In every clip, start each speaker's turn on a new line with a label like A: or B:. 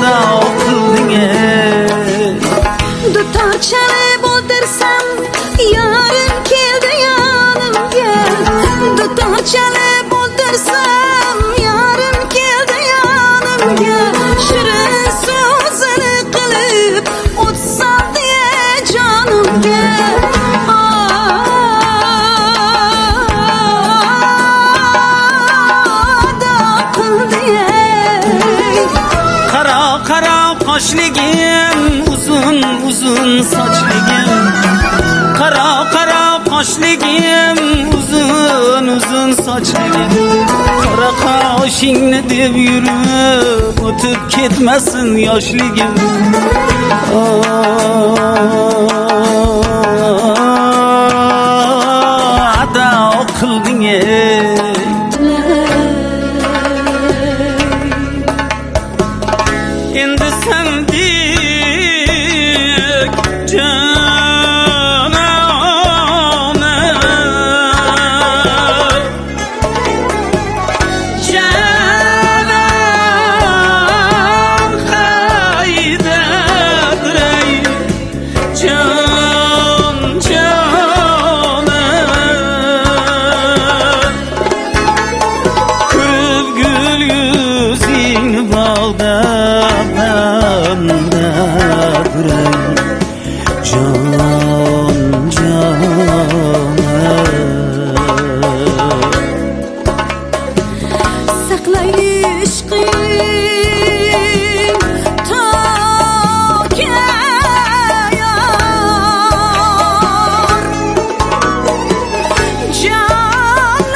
A: da okıldın
B: Dutar çalıp oldursam yarın keldi yanımga. Dutar çalıp oldursam yarın keldi yanımga. Shirin so'zini qilib o'tsam diye jonimga.
A: Kara kara kaşligim, uzun uzun saçligim. Kara kara kaşligim, uzun uzun saçligim. Kara kaşingni deb yurib o'tib ketmasin yoshligim. Ada oqilding endi sendek canana. Canan haydadır ey can canan. Kırıp gül yüzünü bağda bendadır ey can canan.
B: Saklay ishqing to kayar. Jonlar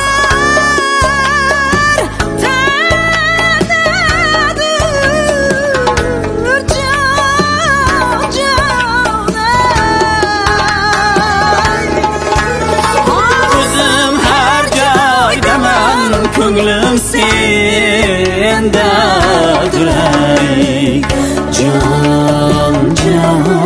B: tanadir jon jonan.
A: O'zim har joydaman, ko'nglim sendadir ey jon jonan.